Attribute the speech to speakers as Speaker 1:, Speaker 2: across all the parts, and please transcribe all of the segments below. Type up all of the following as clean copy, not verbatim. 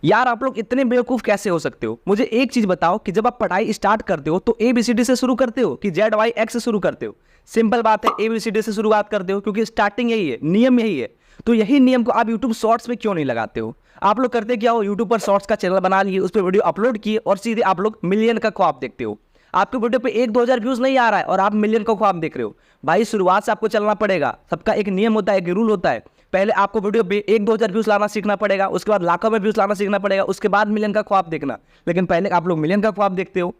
Speaker 1: यार आप लोग इतने बेवकूफ कैसे हो सकते हो? मुझे एक चीज बताओ कि जब आप पढ़ाई स्टार्ट करते हो तो ABCD से शुरू करते हो कि ZYX से शुरू करते हो? सिंपल बात है, ABCD से शुरुआत करते हो क्योंकि स्टार्टिंग यही है, नियम यही है। तो यही नियम को आप यूट्यूब शॉर्ट्स में क्यों नहीं लगाते हो? आप लोग करते क्या हो, यूट्यूब पर शॉर्ट्स का चैनल बना लिए, उस पर वीडियो अपलोड किए और सीधे आप लोग मिलियन का ख्वाब देखते हो। आपके वीडियो पे 1-2 हज़ार व्यूज नहीं आ रहा है और आप मिलियन का ख्वाब देख रहे हो। भाई शुरुआत से आपको चलना पड़ेगा, सबका एक नियम होता है, एक रूल होता है। पहले आपको वीडियो पे 1-2 हज़ार व्यूज लाना सीखना पड़ेगा, उसके बाद लाखों में व्यूज लाना सीखना पड़ेगा, उसके बाद मिलियन का ख्वाब देखना। लेकिन पहले आप लोग मिलियन का ख्वाब देखते हो।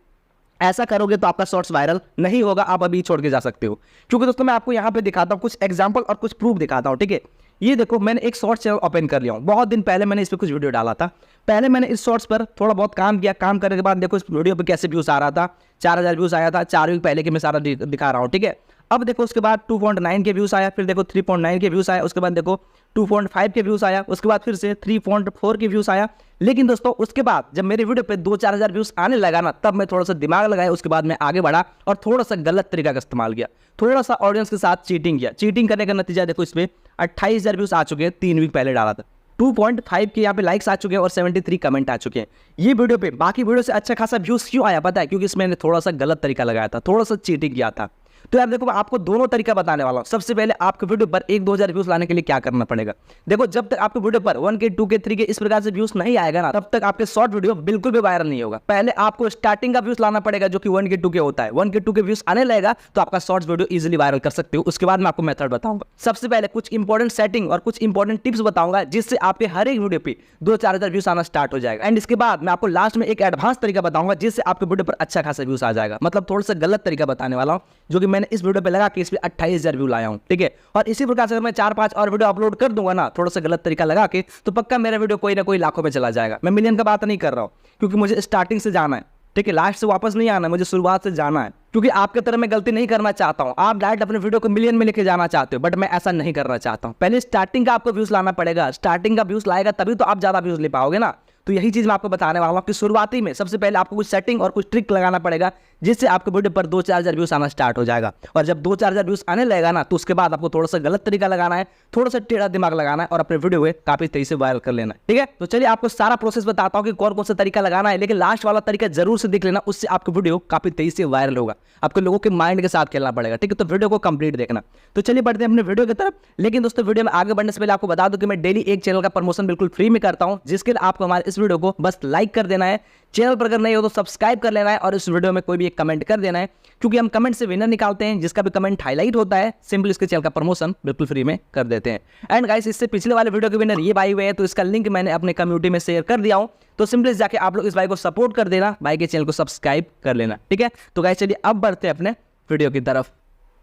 Speaker 1: ऐसा करोगे तो आपका शॉर्ट्स वायरल नहीं होगा, आप अभी छोड़ के जा सकते हो। क्योंकि दोस्तों मैं आपको यहाँ पे दिखाता हूँ कुछ एग्जांपल और कुछ प्रूफ दिखाता हूँ, ठीक है। ये देखो, मैंने एक शॉर्ट चैनल ओपन कर लिया हूँ, बहुत दिन पहले मैंने इस पर कुछ वीडियो डाला था। पहले मैंने इस शॉर्ट्स पर थोड़ा बहुत काम किया, काम करने के बाद देखो इस वीडियो पे कैसे व्यूज आ रहा था। 4,000 व्यूज आया था 4 वीक पहले के, मैं सारा दिखा रहा हूँ, ठीक है। अब देखो उसके बाद 2.9 के व्यूज आया, फिर देखो 3.9 के व्यूज आया, उसके बाद देखो 2.5 के व्यूज आया, उसके बाद फिर से 3.4 के व्यूज आया। लेकिन दोस्तों उसके बाद जब मेरे वीडियो पे 2-4 हज़ार व्यूज आने लगा ना, तब मैं थोड़ा सा दिमाग लगाया, उसके बाद मैं आगे बढ़ा और थोड़ा सा गलत तरीका का इस्तेमाल किया, थोड़ा सा ऑडियंस के साथ चीटिंग किया। चीटिंग करने का नतीजा देखो, इसमें 28,000 व्यूज आ चुके हैं 3 वीक पहले डाला था। 2.5 के यहाँ पे लाइक्स आ चुके हैं और 73 कमेंट आ चुके हैं। ये वीडियो पे बाकी वीडियो से अच्छा खासा व्यूज क्यों आया पता है? क्योंकि इसमें मैंने थोड़ा सा गलत तरीका लगाया था, थोड़ा सा चीटिंग किया था। तो यार देखो, मैं आपको दोनों तरीका बताने वाला हूं। सबसे पहले आपके वीडियो पर 1-2 हज़ार व्यूज लाने के लिए क्या करना पड़ेगा? देखो, जब तक आपके वीडियो पर 1K 2K 3K इस प्रकार से व्यूज नहीं आएगा ना, तब तक आपके शॉर्ट वीडियो बिल्कुल भी वायरल नहीं होगा। पहले आपको स्टार्टिंग का व्यूज लाना पड़ेगा जो कि 1K 2K होता है। 1K 2K व्यूज आने लगेगा तो आपका शॉर्ट्स वीडियो इजीली वायरल कर सकते हो। उसके बाद मैं आपको मेथड बताऊंगा। सबसे पहले कुछ इंपॉर्टेंट सेटिंग और कुछ इंपॉर्टेंट टिप्स बताऊंगा जिससे आपके हर एक वीडियो पे 2-4 हज़ार व्यूज आना स्टार्ट हो जाएगा। एंड इसके बाद मैं आपको लास्ट में एक एडवांस तरीका बताऊंगा जिससे आपके वीडियो पर अच्छा खासा व्यूज आ जाएगा। मतलब थोड़ा सा गलत तरीका बताने वाला हूं जो कि मैंने इस वीडियो पे लगा कि इसमें 28,000 व्यू लाया हूं, ठीक है। और इसी प्रकार से अगर मैं 4-5 और वीडियो अपलोड कर दूंगा ना, थोड़ा सा गलत तरीका लगा के, तो पक्का मेरा वीडियो कोई ना कोई लाखों में चला जाएगा। मैं मिलियन का बात नहीं कर रहा हूं, क्योंकि मुझे स्टार्टिंग से जाना है, ठीक है। लास्ट से वापस नहीं आना है, मुझे शुरुआत से जाना है। क्योंकि आपके तरह मैं गलती नहीं करना चाहता हूं। आप डायरेक्ट अपने वीडियो को मिलियन में लेके जाना चाहते हो, बट मैं ऐसा नहीं करना चाहता हूं। पहले स्टार्टिंग का आपको व्यूज लाना पड़ेगा। स्टार्टिंग का व्यूज लाएगा तभी तो आप ज्यादा व्यूज ले पाओगे ना। तो यही चीज मैं आपको बताने वाला हूं कि शुरुआती में सबसे पहले आपको कुछ सेटिंग और कुछ ट्रिक लगाना पड़ेगा जिससे आपके वीडियो पर 2-4 हज़ार व्यूज आना स्टार्ट हो जाएगा। और जब 2-4 हज़ार व्यूज आने लगेगा ना, तो उसके बाद आपको थोड़ा सा गलत तरीका लगाना है, थोड़ा सा टेढ़ा दिमाग लगाना है और अपने वीडियो को काफी तेजी से वायरल कर लेना है, ठीक है। तो चलिए आपको सारा प्रोसेस बताता हूं कि कौन कौन सा तरीका लगाना है, लेकिन लास्ट वाला तरीका जरूर से देख लेना, उससे आपका वीडियो काफी तेजी से वायरल होगा। आपको लोगों के माइंड के साथ खेलना पड़ेगा, ठीक है। तो वीडियो को कंप्लीट देखना। तो चलिए बढ़ते हैं अपने वीडियो की तरफ। लेकिन दोस्तों वीडियो में आगे बढ़ने से पहले आपको बता दूं कि मैं डेली एक चैनल का प्रमोशन बिल्कुल फ्री में करता हूं, जिसके लिए आपको हमारे इस वीडियो को बस लाइक कर देना है। चैनल पर अगर नहीं हो तो सब्सक्राइब कर लेना है और इस वीडियो में कोई भी एक कमेंट कर देना है, क्योंकि हम कमेंट से विनर निकालते हैं। जिसका भी कमेंट हाईलाइट होता है, सिंपल इसके चैनल का प्रमोशन बिल्कुल फ्री में कर देते हैं। एंड गाइस, इससे पिछले वाले वीडियो के विनर ये भाई हुए हैं, तो इसका लिंक मैंने अपने कम्युनिटी में शेयर कर दिया हूं। तो सिंपली जाके आप लोग इस भाई को सपोर्ट कर देना, भाई के चैनल को सब्सक्राइब कर लेना, ठीक है। तो गाइस चलिए अब बढ़ते हैं अपने वीडियो की तरफ।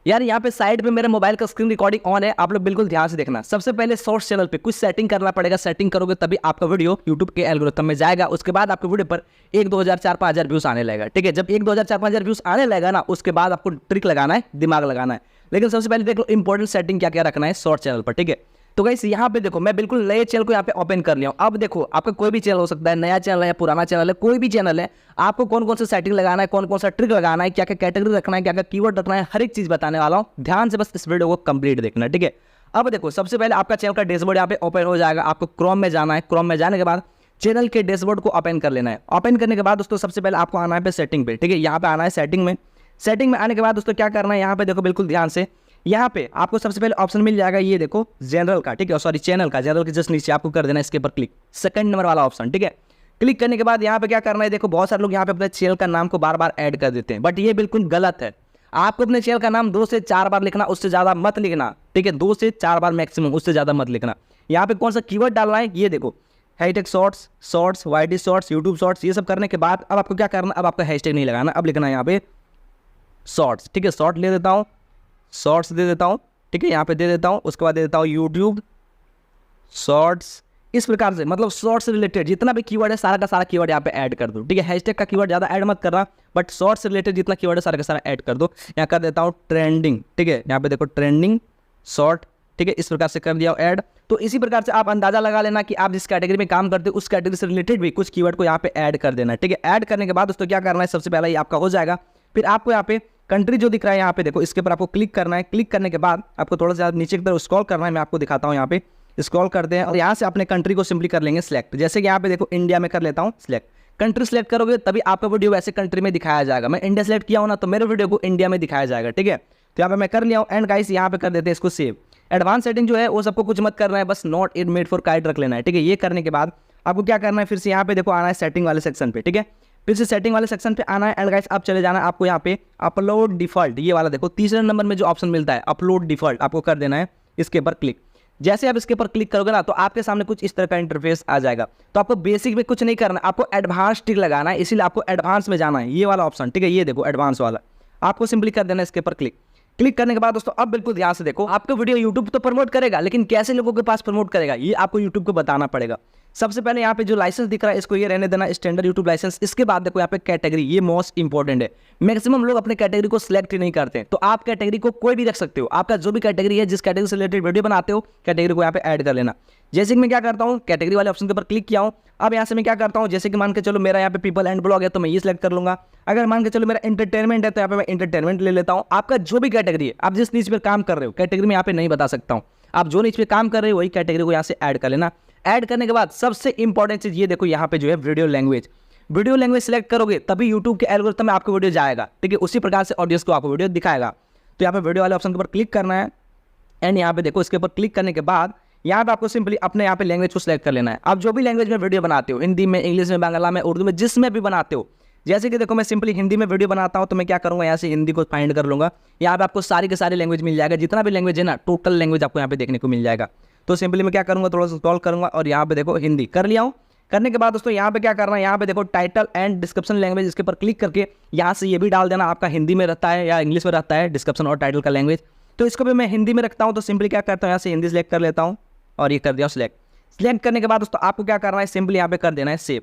Speaker 1: यार यहाँ पे साइड पे मेरे मोबाइल का स्क्रीन रिकॉर्डिंग ऑन है, आप लोग बिल्कुल ध्यान से देखना। सबसे पहले शॉर्ट्स चैनल पे कुछ सेटिंग करना पड़ेगा। सेटिंग करोगे तभी आपका वीडियो यूट्यूब के एल्गोरिथम में जाएगा। उसके बाद आपके वीडियो पर 1-2 हज़ार 4-5 हज़ार व्यूज आने लगेगा, ठीक है। जब 1-2 हज़ार 4-5 हज़ार व्यूज आने लगेगा ना, उसके बाद आपको ट्रिक लगाना है, दिमाग लगाना है। लेकिन सबसे पहले देख लो इंपॉर्टेंट सेटिंग क्या क्या रखना है शॉर्ट चैनल पर, ठीक है। तो गाइस यहाँ पे देखो, मैं बिल्कुल नए चैनल को यहाँ पे ओपन कर लिया हूँ। अब देखो, आपका कोई भी चैनल हो सकता है, नया चैनल है या पुराना चैनल है, कोई भी चैनल है, आपको कौन कौन सा सेटिंग लगाना है, कौन कौन सा ट्रिक लगाना है, क्या क्या कैटेगरी रखना है, क्या क्या कीवर्ड रखना है, हर एक चीज बताने वाला हूँ। ध्यान से बस इस वीडियो को कंप्लीट देखना, ठीक है। अब देखो, सबसे पहले आपका चैनल का डैशबोर्ड यहाँ पे ओपन हो जाएगा। आपको क्रोम में जाना है। क्रोम में जाने के बाद चैनल के डैशबोर्ड को ओपन कर लेना है। ओपन करने के बाद दोस्तों सबसे पहले आपको आना है सेटिंग पे, ठीक है। यहाँ पे आना है सेटिंग में। सेटिंग में आने के बाद दोस्तों क्या करना है, यहाँ पे देखो बिल्कुल ध्यान से, यहाँ पे आपको सबसे पहले ऑप्शन मिल जाएगा, ये देखो जनरल का, ठीक है। सॉरी, चैनल का, जनरल के जस्ट नीचे आपको कर देना है इसके ऊपर क्लिक, सेकंड नंबर वाला ऑप्शन, ठीक है। क्लिक करने के बाद यहाँ पे क्या करना है, देखो बहुत सारे लोग यहाँ पे अपने चैनल का नाम को बार बार ऐड कर देते हैं, बट ये बिल्कुल गलत है। आपको अपने चैनल का नाम 2 से 4 बार लिखना, उससे ज्यादा मत लिखना, ठीक है। 2 से 4 बार मैक्सिमम, उससे ज्यादा मत लिखना। यहाँ पे कौन सा कीवर्ड डालना है, ये देखो, hashtag shorts, shorts, YT shorts, YouTube shorts. ये सब करने के बाद अब आपको क्या करना, अब आपका हैशटैग नहीं लगाना, अब लिखना है यहाँ पे शॉर्ट्स, ठीक है। शॉर्ट ले देता हूँ, शॉर्ट्स दे देता हूँ, ठीक है। यहाँ पे दे देता हूँ, उसके बाद दे देता हूँ यूट्यूब शॉर्ट्स। इस प्रकार से मतलब शॉर्ट्स से रिलेटेड जितना भी कीवर्ड है, सारा का सारा कीवर्ड यहाँ पे ऐड कर दो, ठीक है। हैशटैग का कीवर्ड ज़्यादा ऐड मत करना, बट शॉर्ट्स से रिलेटेड जितना कीवर्ड है सारा का सारा ऐड कर दो। यहाँ कर देता हूँ ट्रेंडिंग, ठीक है। यहाँ पे देखो ट्रेंडिंग शॉर्ट, ठीक है। इस प्रकार से कर दिया ऐड। तो इसी प्रकार से आप अंदाजा लगा लेना कि आप जिस कैटेगरी में काम करते हो उस कैटेगरी से रिलेटेड भी कुछ कीवर्ड को यहाँ पे ऐड कर देना, ठीक है। ऐड करने के बाद दोस्तों क्या करना है, सबसे पहला ये आपका हो जाएगा। फिर आपको यहाँ पे कंट्री जो दिख रहा है, यहाँ पे देखो इसके ऊपर आपको क्लिक करना है। क्लिक करने के बाद आपको थोड़ा सा नीचे की तरफ स्क्रॉल करना है। मैं आपको दिखाता हूँ यहाँ पे स्क्रॉल करते हैं और यहाँ से अपने कंट्री को सिंपली कर लेंगे सिलेक्ट। जैसे कि यहाँ पे देखो इंडिया में कर लेता हूँ सिलेक्ट। कंट्री सिलेक्ट करोगे तभी आपका वीडियो वैसे कंट्री में दिखाया जाएगा। मैं इंडिया सेलेक्ट किया हूँ ना, तो मेरे वीडियो को इंडिया में दिखाया जाएगा, ठीक है। तो यहाँ पे मैं कर लिया हूँ एंड गाइस यहाँ पे कर देते हैं इसको सेव। एडवांस सेटिंग जो है वो सबको कुछ मत करना है, बस not it made for kite रख लेना है, ठीक है। ये करने के बाद आपको क्या करना है, फिर से यहाँ पे देखो आना है सेटिंग वाले सेक्शन पे, ठीक है। फिर से सेटिंग वाले सेक्शन पे आना है एंड गाइस अब चले जाना है आपको यहाँ पे अपलोड डिफॉल्ट, ये वाला देखो तीसरे नंबर में जो ऑप्शन मिलता है अपलोड डिफॉल्ट, आपको कर देना है इसके ऊपर क्लिक। जैसे आप इसके ऊपर क्लिक करोगे ना तो आपके सामने कुछ इस तरह का इंटरफेस आ जाएगा। तो आपको बेसिक में कुछ नहीं करना, आपको एडवांस टिक लगाना है, इसीलिए आपको एडवांस में जाना है, ये वाला ऑप्शन, ठीक है। ये देखो एडवांस वाला, आपको सिंपली कर देना है इसके ऊपर क्लिक। क्लिक करने के बाद दोस्तों अब बिल्कुल ध्यान से देखो, आपका वीडियो यूट्यूब तो प्रमोट करेगा, लेकिन कैसे लोगों के पास प्रमोट करेगा ये आपको यूट्यूब को बताना पड़ेगा। सबसे पहले यहाँ पे जो लाइसेंस दिख रहा है इसको ये रहने देना, स्टैंडर्ड यूट्यूब लाइसेंस। इसके बाद देखो यहाँ पे कैटेगरी, ये मोस्ट इंपॉर्टेंट है। मैक्सिमम लोग अपने कैटेगरी को सिलेक्ट ही नहीं करते हैं, तो आप कैटेगरी को कोई भी रख सकते हो। आपका जो भी कैटेगरी है, जिस कैटेगरी से रिलेटेड वीडियो बनाते हो, कैटेगरी को यहाँ पे ऐड कर लेना। जैसे कि मैं क्या करता हूँ, कैटेगरी वाले ऑप्शन के ऊपर क्लिक किया हूँ। अब यहाँ से मैं क्या करता हूँ, जैसे कि मान के चलो मेरा यहाँ पे पीपल एंड ब्लॉग है तो मैं ये सिलेक्ट कर लूंगा। अगर मान के चलो मेरा एंटरटेनमेंट है तो यहाँ पे मैं एंटरटेनमेंट ले लेता हूँ। आपका जो भी कैटेगरी है, आप जिस नीच पे काम कर रहे हो, कैटेगरी में यहाँ पे नहीं बता सकता हूँ, आप जो नीच पे काम कर रहे हो वही कैटेगरी को यहाँ से ऐड कर लेना। ऐड करने के बाद सबसे इंपॉर्टेंट चीज ये देखो यहाँ पे जो है video language, video language select करोगे तभी यूट्यूब के एल्गोरिथम में आपको वीडियो जाएगा, ठीक है। उसी प्रकार से ऑडियंस को आपको वीडियो दिखाएगा। तो यहाँ पे वीडियो वाले ऑप्शन के ऊपर क्लिक करना है एंड यहाँ पे देखो इसके ऊपर क्लिक करने के बाद यहाँ पे आपको सिंपली अपने यहाँ पे लैंग्वेज को सिलेक्ट कर लेना है। आप जो भी लैंग्वेज में वीडियो बनाते हो, हिंदी में, इंग्लिश में, बांग्ला में, उर्दू में, जिसमें भी बनाते हो। जैसे कि देखो मैं सिंपली हिंदी में वीडियो बनाता हूँ तो मैं क्या करूँगा, यहाँ से हिंदी को फाइंड कर लूँगा। यहाँ पे आपको सारी के सारी लैंग्वेज मिल जाएगा, जितना भी लैंग्वेज है ना, टोटल लैंग्वेज आपको यहाँ पे देखने को मिल जाएगा। तो सिंपली मैं क्या करूँगा, थोड़ा सा स्क्रॉल करूँगा और यहाँ पे देखो हिंदी कर लिया हूँ। करने के बाद दोस्तों यहाँ पे क्या करना है, यहाँ पे देखो टाइटल एंड डिस्क्रिप्शन लैंग्वेज, इसके ऊपर क्लिक करके यहाँ से ये भी डाल देना आपका हिंदी में रहता है या इंग्लिश में रहता है डिस्क्रिप्शन और टाइटल का लैंग्वेज। तो इसको भी मैं हिंदी में रखता हूँ, तो सिंपली क्या करता हूँ, यहाँ से हिंदी सेलेक्ट कर लेता हूँ और ये कर दिया सिलेक्ट। सिलेक्ट करने के बाद दोस्तों आपको क्या करना है, सिंपली यहाँ पे कर देना है सेव।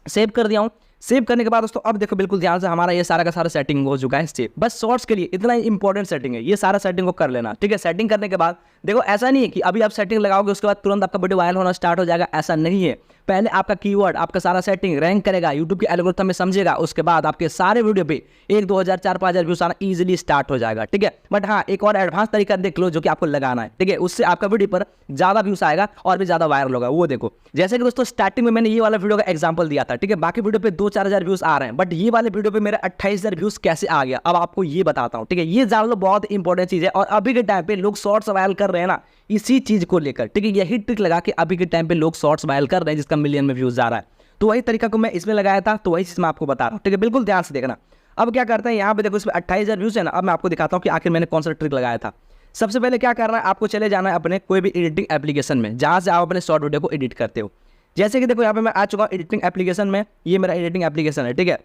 Speaker 1: सेव कर दिया हूँ। सेव करने के बाद दोस्तों अब देखो बिल्कुल ध्यान से हमारा ये सारा का सारा सेटिंग हो चुका है सेव। बस शॉर्ट्स के लिए इतना इंपॉर्टेंट सेटिंग है, ये सारा सेटिंग को कर लेना, ठीक है। सेटिंग करने के बाद देखो ऐसा नहीं है कि अभी आप सेटिंग लगाओगे उसके बाद तुरंत आपका वीडियो वायरल होना स्टार्ट हो जाएगा, ऐसा नहीं है। पहले आपका कीवर्ड, आपका सारा सेटिंग रैंक करेगा, यूट्यूब के एल्गोरिथम में समझेगा, उसके बाद आपके सारे वीडियो पे 1-2 हज़ार 4-5 हज़ार व्यूज आना ईजिली स्टार्ट हो जाएगा, ठीक है। बट हाँ, एक और एडवांस तरीका देख लो जो कि आपको लगाना है, ठीक है। उससे आपका वीडियो पर ज्यादा व्यूज आएगा और भी ज्यादा वायरल होगा। वो देखो जैसे कि दोस्तों स्टार्टिंग में मैंने ये वाला वीडियो का एग्जाम्पल दिया था, ठीक है। बाकी वीडियो पे 2-4 हज़ार व्यूज आ रहे हैं, बट ये वाले वीडियो पे मेरा 28,000 व्यूज कैसे आ गया, अब आपको ये बताता हूँ, ठीक है। ये जान लो, बहुत इंपॉर्टेंट चीज है। और अभी के टाइम पे लोग शॉर्ट्स वायरल कर रहे हैं ना, इसी चीज को लेकर, ठीक है। यही ट्रिक लगा के अभी के टाइम पे लोग शॉर्ट्स वायरल कर रहे हैं जिसका मिलियन में व्यूज आ रहा है। तो वही तरीका को मैं इसमें लगाया था, तो वही चीज मैं आपको बता रहा हूँ, ठीक है। बिल्कुल ध्यान से देखना। अब क्या करते हैं, यहाँ पे देखो इसमें 28,000 व्यूज है ना। अब मैं आपको दिखाता हूँ कि आखिर मैंने कौन सा ट्रिक लगाया था। सबसे पहले क्या करना है, आपको चले जाना है अपने कोई भी एडिटिंग एप्लीकेशन में, जहाँ से आप अपने शॉर्ट वीडियो को एडिट करते हो। जैसे कि देखो यहाँ पे मैं आ चुका हूँ एडिटिंग एप्लीकेशन में, ये मेरा एडिटिंग एप्लीकेशन है, ठीक है।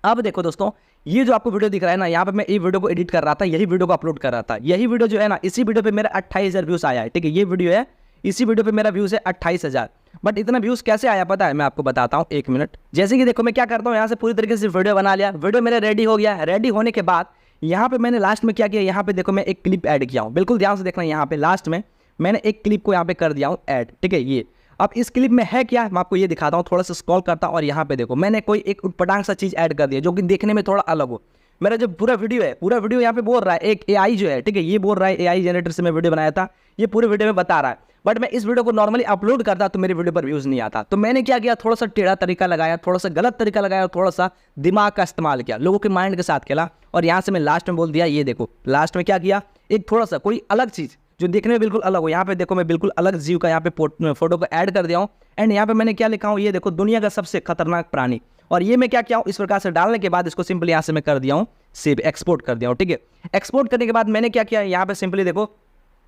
Speaker 1: अब देखो दोस्तों, ये जो आपको वीडियो दिख रहा है ना, यहाँ पे मैं ये वीडियो को एडिट कर रहा था, यही वीडियो को अपलोड कर रहा था। यही वीडियो जो है ना, इसी वीडियो पे मेरा 28,000 व्यूज आया है, ठीक है। ये वीडियो है, इसी वीडियो पे मेरा व्यूज है 28,000। बट इतना व्यूज कैसे आया पता है, मैं आपको बताता हूँ, 1 मिनट। जैसे कि देखो मैं क्या करता हूँ, यहाँ से पूरी तरीके से वीडियो बना लिया, वीडियो मेरा रेडी हो गया। रेडी होने के बाद यहाँ पे मैंने लास्ट में क्या किया, यहाँ पे देखो मैं एक क्लिप ऐड किया हूँ। बिल्कुल ध्यान से देखना, यहाँ पे लास्ट में मैंने एक क्लिप को यहाँ पे कर दिया हूँ ऐड, ठीक है। ये अब इस क्लिप में है क्या, मैं आपको ये दिखाता हूँ। थोड़ा सा स्क्रॉल करता हूँ और यहाँ पे देखो मैंने कोई एक उटपटांग सा चीज ऐड कर दिया जो कि देखने में थोड़ा अलग हो। मेरा जो पूरा वीडियो है, पूरा वीडियो यहाँ पे बोल रहा है, एक एआई जो है, ठीक है, ये बोल रहा है एआई जनरेटर से मैं वीडियो बनाया था, ये पूरे वीडियो में बता रहा है। बट मैं इस वीडियो को नॉर्मली अपलोड करता तो मेरे वीडियो पर व्यूज नहीं आता। तो मैंने क्या किया, थोड़ा सा टेढ़ा तरीका लगाया, थोड़ा सा गलत तरीका लगाया और थोड़ा सा दिमाग का इस्तेमाल किया, लोगों के माइंड के साथ खेला। और यहाँ से मैं लास्ट में बोल दिया, ये देखो लास्ट में क्या किया, एक थोड़ा सा कोई अलग चीज जो देखने में बिल्कुल अलग हो। यहाँ पे देखो मैं बिल्कुल अलग जीव का यहाँ पे फोटो को ऐड कर दिया हूँ। एंड यहाँ पे मैंने क्या लिखा हूँ, ये देखो दुनिया का सबसे खतरनाक प्राणी। और ये मैं क्या किया हूँ, इस प्रकार से डालने के बाद इसको सिंपली यहाँ से मैं कर दिया हूँ सेव, एक्सपोर्ट कर दिया हूँ, ठीक है। एक्सपोर्ट करने के बाद मैंने क्या किया, यहाँ पे सिंपली देखो,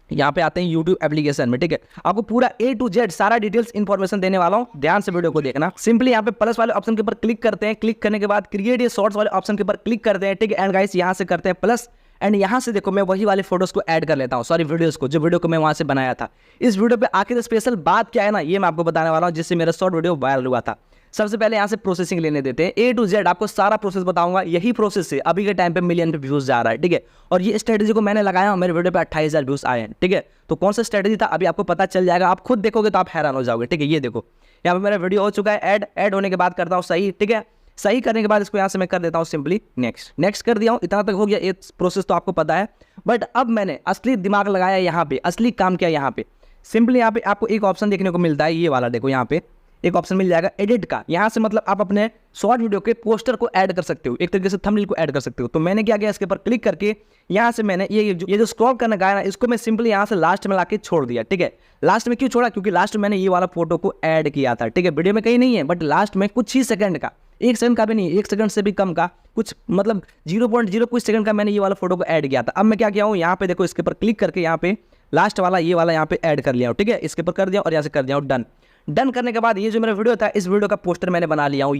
Speaker 1: यहाँ पे आते हैं यूट्यूब एप्लीकेशन में, ठीक है। आपको पूरा A to Z सारा डिटेल्स इन्फॉर्मेशन देने वाला हूँ, ध्यान से वीडियो को देखना। सिंपली यहाँ पे प्लस वाले ऑप्शन के ऊपर क्लिक करते हैं, क्लिक करने के बाद क्रिएट ये शॉर्ट्स वाले ऑप्शन के ऊपर क्लिक करते हैं, ठीक है। एंड गाइस यहाँ से करते हैं प्लस, एंड यहाँ से देखो मैं वही वाले फोटोज को ऐड कर लेता हूँ, सॉरी वीडियोस को, जो वीडियो को मैं वहाँ से बनाया था। इस वीडियो पे आखिर स्पेशल बात क्या है ना, ये मैं आपको बताने वाला हूँ, जिससे मेरा शॉर्ट वीडियो वायरल हुआ था। सबसे पहले यहाँ से प्रोसेसिंग लेने देते हैं, A to Z आपको सारा प्रोसेस बताऊंगा। यही प्रोसेस से अभी के टाइम पे मिलियन पे व्यूज जा रहा है, ठीक है। और ये स्ट्रेटेजी को मैंने लगाया, मेरे वीडियो पे 28,000 व्यूज आए हैं, ठीक है। तो कौन सा स्ट्रेटेजी था अभी आपको पता चल जाएगा, आप खुद देखोगे तो आप हैरान हो जाओगे, ठीक है। ये देखो यहाँ पे मेरा वीडियो हो चुका है ऐड होने के बाद करता हूँ सही, ठीक है। सही करने के बाद इसको यहाँ से मैं कर देता हूँ सिंपली नेक्स्ट कर दिया हूँ। इतना तक हो गया, ये प्रोसेस तो आपको पता है। बट अब मैंने असली दिमाग लगाया यहाँ पे, असली काम किया यहाँ पे। सिंपली यहाँ पे आपको एक ऑप्शन देखने को मिलता है, ये वाला देखो, यहाँ पे एक ऑप्शन मिल जाएगा एडिट का। यहाँ से मतलब आप अपने शॉर्ट वीडियो के पोस्टर को ऐड कर सकते हो, एक तरीके से थंबनेल को ऐड कर सकते हो। तो मैंने क्या किया, इसके ऊपर क्लिक करके यहाँ से मैंने ये जो स्क्रॉल करना गाया ना, इसको मैं सिंपली यहाँ से लास्ट में लाके छोड़ दिया। ठीक है, लास्ट में क्यों छोड़ा, क्योंकि लास्ट में मैंने ये वाला फोटो को ऐड किया था। ठीक है, वीडियो में कहीं नहीं है, बट लास्ट में कुछ ही सेकंड का, 1 सेकंड का भी नहीं, 1 सेकंड से भी कम का, कुछ मतलब 0.0 कुछ सेकंड का मैंने ये वाला फोटो को ऐड किया था। अब मैं क्या किया हूँ, यहाँ पे देखो, इसके ऊपर क्लिक करके यहाँ पे लास्ट वाला ये वाला यहाँ पे ऐड कर लिया हूँ। ठीक है, इसके ऊपर कर दिया और यहाँ से कर दिया हूँ डन। डन करने के बाद ये जो मेरा वीडियो था, इस वीडियो का पोस्टर मैंने बना लिया हूँ।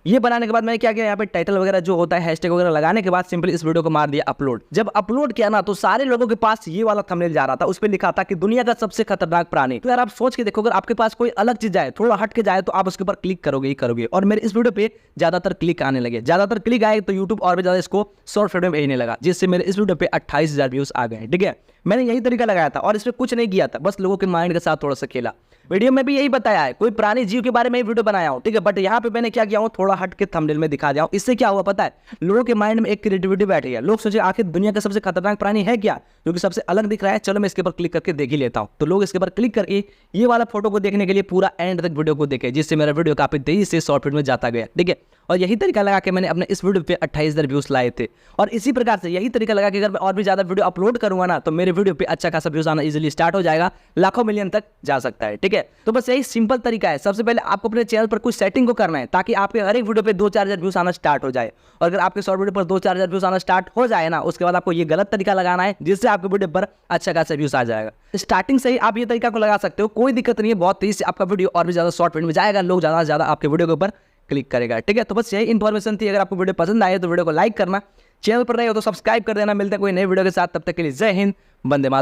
Speaker 1: ये बनाने के बाद मैंने क्या किया, यहाँ पे टाइटल वगैरह जो होता है, हैशटैग वगैरह लगाने के बाद सिंपली इस वीडियो को मार दिया अपलोड। जब अपलोड किया ना, तो सारे लोगों के पास ये वाला थंबनेल जा रहा था, उस पर लिखा था कि दुनिया का सबसे खतरनाक प्राणी। तो यार आप सोच के देखो, अगर आपके पास कोई अलग चीज जाए, थोड़ा हट के जाए, तो आप उसके ऊपर क्लिक करोगे ही करोगे। और मेरे इस वीडियो पे ज्यादातर क्लिक आने लगे, ज्यादातर क्लिक आए तो यूट्यूब और भी ज्यादा इसको शॉर्ट वीडियो में भेजने लगा, जिससे मेरे इस वीडियो पे 28,000 व्यूज आ गए। ठीक है, मैंने यही तरीका लगाया था और इसमें कुछ नहीं किया था, बस लोगों के माइंड के साथ थोड़ा सा खेला। वीडियो में भी यही बताया है, कोई प्राणी जीव के बारे में वीडियो बनाया हूं। ठीक है, बट यहाँ पे मैंने क्या किया हूँ, थोड़ा हट के थंबनेल में दिखा दिया हूं। इससे क्या हुआ पता है, लोगों के माइंड में एक क्रिएटिविटी बैठ गया। लोग सोचे आखिर दुनिया का सबसे खतरनाक प्राणी है क्या, जो कि सबसे अलग दिख रहा है, चलो मैं इसके ऊपर क्लिक करके देख ही लेता हूँ। तो लोग इसके ऊपर क्लिक करके ये वाला फोटो को देखने के लिए पूरा एंड तक वीडियो को देखे, जिससे मेरा वीडियो काफी तेजी से शॉर्ट वीडियो में जाता गया। ठीक है, और यही तरीका लगा के मैंने अपने इस वीडियो पे 28,000 व्यूज लाए थे। और इसी प्रकार से यही तरीका लगा कि अगर मैं और भी ज्यादा वीडियो अपलोड करूंगा ना, तो मेरे वीडियो पे अच्छा खासा व्यूज आना इजीली स्टार्ट हो जाएगा, लाखों मिलियन तक जा सकता है। ठीक है, तो बस यही सिंपल तरीका है। सबसे पहले आपको अपने चैनल पर कुछ सेटिंग को करना है, ताकि आपके हर एक वीडियो पे 2-4 हजार व्यूज आना स्टार्ट हो जाए। और अगर आपके शॉर्ट वीडियो पर 2-4 हजार व्यूज आना स्टार्ट हो जाए ना, उसके बाद आपको ये गलत तरीका लगाना है, जिससे आपके वीडियो पर अच्छा खासा व्यूज आ जाएगा। स्टार्टिंग से ही आप ये तरीका को लगा सकते हो, कोई दिक्कत नहीं है, बहुत तेजी से आपका वीडियो और भी ज्यादा शॉर्ट वीडियो में जाएगा, लोग ज्यादा से ज्यादा आपके वीडियो के ऊपर क्लिक करेगा। ठीक है, तो बस यही इन्फॉर्मेशन थी। अगर आपको वीडियो पसंद आए तो वीडियो को लाइक करना, चैनल पर नए हो तो सब्सक्राइब कर देना। मिलते हैं कोई नए वीडियो के साथ, तब तक के लिए जय हिंद, वंदे मातरम।